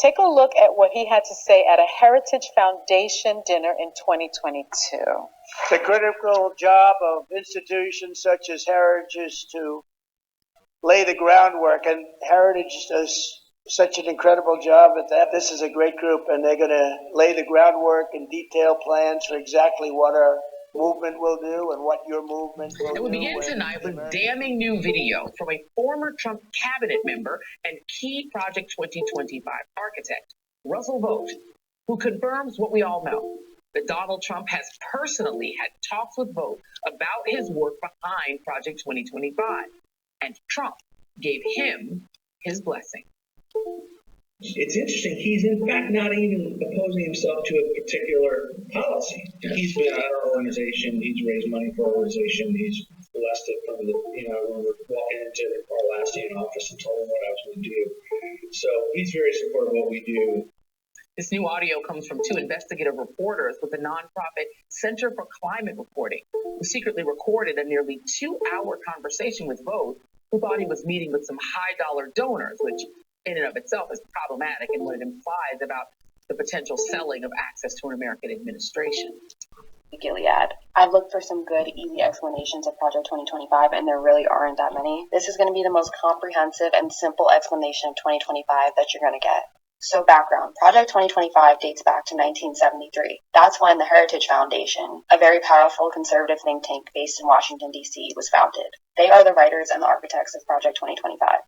Take a look at what he had to say at a Heritage Foundation dinner in 2022. The critical job of institutions such as Heritage is to lay the groundwork, and Heritage does such an incredible job at that. This is a great group, and they're going to lay the groundwork and detail plans for exactly what our movement will do and what your movement will do. And we begin tonight with damning new video from a former Trump cabinet member and key Project 2025 architect, Russell Vought, who confirms what we all know, that Donald Trump has personally had talks with Vought about his work behind Project 2025, and Trump gave him his blessing. It's interesting. He's in fact not even opposing himself to a particular policy. He's been at our organization. He's raised money for our organization. He's blessed it from the, when we're walking into our last day in office and told him what I was going to do. So he's very supportive of what we do. This new audio comes from two investigative reporters with the nonprofit Center for Climate Reporting, who secretly recorded a nearly 2-hour conversation with Vought, who thought he was meeting with some high-dollar donors, which in and of itself is problematic in what it implies about the potential selling of access to an American administration. Gilead. I've looked for some good, easy explanations of Project 2025, and there really aren't that many. This is going to be the most comprehensive and simple explanation of 2025 that you're going to get. So background, Project 2025 dates back to 1973. That's when the Heritage Foundation, a very powerful conservative think tank based in Washington, D.C., was founded. They are the writers and the architects of Project 2025.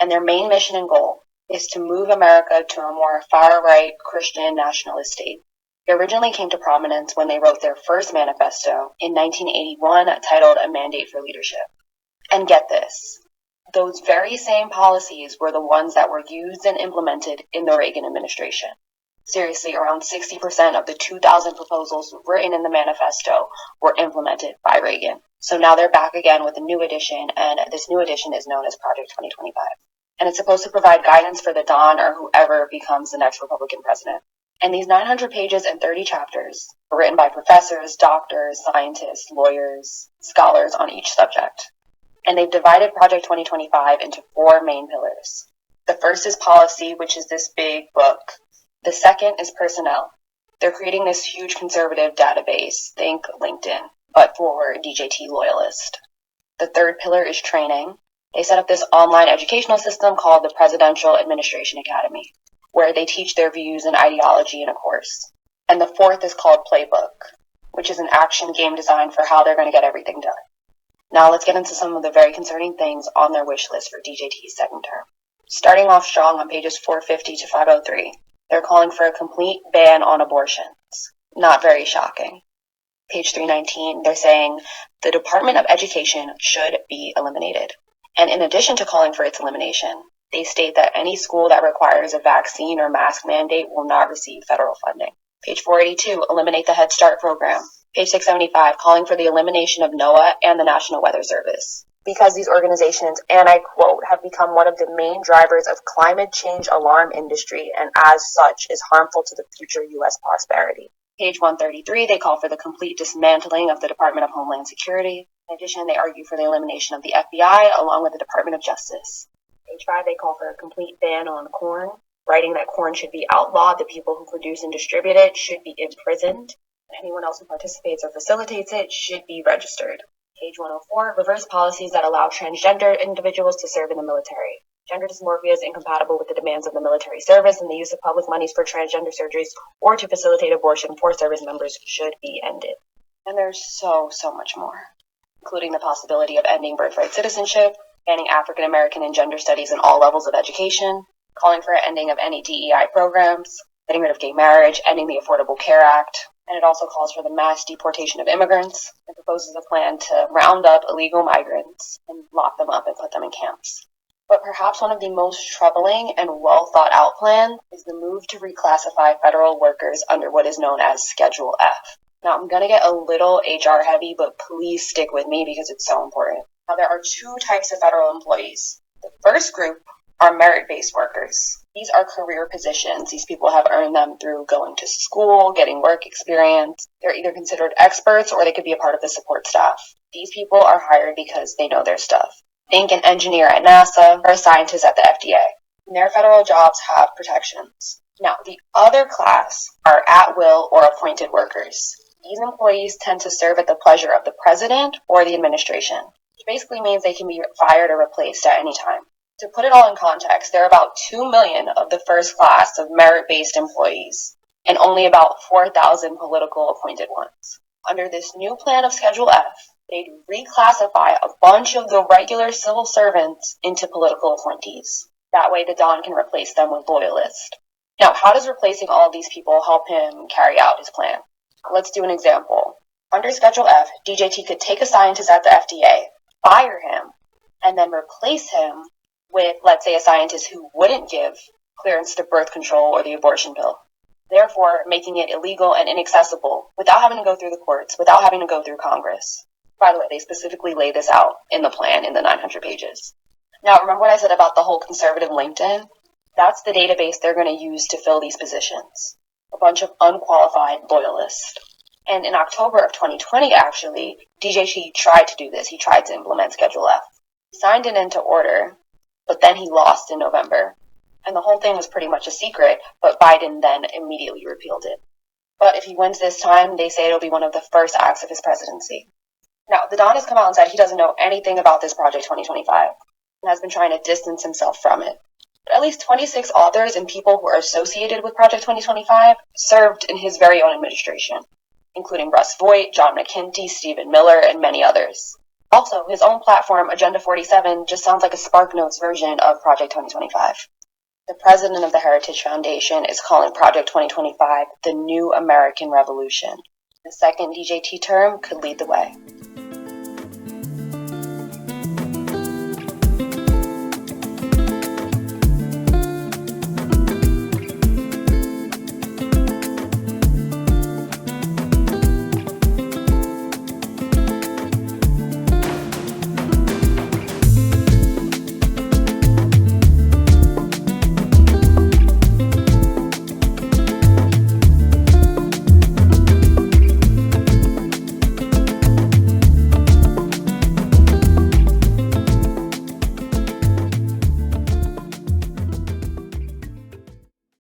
And their main mission and goal is to move America to a more far-right Christian nationalist state. They originally came to prominence when they wrote their first manifesto in 1981 titled A Mandate for Leadership. And get this, those very same policies were the ones that were used and implemented in the Reagan administration. Seriously, around 60% of the 2,000 proposals written in the manifesto were implemented by Reagan. So now they're back again with a new edition, and this new edition is known as Project 2025. And it's supposed to provide guidance for the Don or whoever becomes the next Republican president. And these 900 pages and 30 chapters were written by professors, doctors, scientists, lawyers, scholars on each subject. And they've divided Project 2025 into 4 main pillars. The first is policy, which is this big book. The second is personnel. They're creating this huge conservative database, think LinkedIn, but for DJT loyalists. The third pillar is training. They set up this online educational system called the Presidential Administration Academy, where they teach their views and ideology in a course. And the fourth is called Playbook, which is an action game designed for how they're going to get everything done. Now let's get into some of the very concerning things on their wish list for DJT's second term. Starting off strong on pages 450 to 503, they're calling for a complete ban on abortions. Not very shocking. Page 319, they're saying the Department of Education should be eliminated. And in addition to calling for its elimination, they state that any school that requires a vaccine or mask mandate will not receive federal funding. Page 482, eliminate the Head Start program. Page 675, calling for the elimination of NOAA and the National Weather Service. Because these organizations, and I quote, have become one of the main drivers of climate change alarm industry and as such is harmful to the future U.S. prosperity. Page 133, they call for the complete dismantling of the Department of Homeland Security. In addition, they argue for the elimination of the FBI along with the Department of Justice. Page 5, they call for a complete ban on corn, writing that corn should be outlawed, the people who produce and distribute it should be imprisoned, and anyone else who participates or facilitates it should be registered. Page 104, reverse policies that allow transgender individuals to serve in the military. Gender dysmorphia is incompatible with the demands of the military service, and the use of public monies for transgender surgeries or to facilitate abortion for service members should be ended. And there's so much more, including the possibility of ending birthright citizenship, banning African American and gender studies in all levels of education, calling for an ending of any DEI programs, getting rid of gay marriage, ending the Affordable Care Act, and it also calls for the mass deportation of immigrants and proposes a plan to round up illegal migrants and lock them up and put them in camps. But perhaps one of the most troubling and well-thought-out plans is the move to reclassify federal workers under what is known as Schedule F. Now, I'm going to get a little HR heavy, but please stick with me because it's so important. Now, there are 2 types of federal employees. The first group are merit-based workers. These are career positions. These people have earned them through going to school, getting work experience. They're either considered experts or they could be a part of the support staff. These people are hired because they know their stuff. Think an engineer at NASA or a scientist at the FDA. Their federal jobs have protections. Now, the other class are at-will or appointed workers. These employees tend to serve at the pleasure of the president or the administration, which basically means they can be fired or replaced at any time. To put it all in context, there are about 2 million of the first class of merit-based employees, and only about 4,000 political appointed ones. Under this new plan of Schedule F, they'd reclassify a bunch of the regular civil servants into political appointees. That way the Don can replace them with loyalists. Now, how does replacing all of these people help him carry out his plan? Let's do an example. Under Schedule F, DJT could take a scientist at the FDA, fire him, and then replace him with, let's say, a scientist who wouldn't give clearance to birth control or the abortion pill, therefore making it illegal and inaccessible without having to go through the courts, without having to go through Congress. By the way, they specifically lay this out in the plan in the 900 pages. Now, remember what I said about the whole conservative LinkedIn? That's the database they're going to use to fill these positions. A bunch of unqualified loyalists. And in October of 2020, actually, DJT tried to do this. He tried to implement Schedule F. He signed it into order, but then he lost in November. And the whole thing was pretty much a secret, but Biden then immediately repealed it. But if he wins this time, they say it'll be one of the first acts of his presidency. Now, the Don has come out and said he doesn't know anything about this Project 2025 and has been trying to distance himself from it. But at least 26 authors and people who are associated with Project 2025 served in his very own administration, including Russ Voigt, John McKinty, Stephen Miller, and many others. Also, his own platform, Agenda 47, just sounds like a SparkNotes version of Project 2025. The president of the Heritage Foundation is calling Project 2025 the New American Revolution. The second DJT term could lead the way.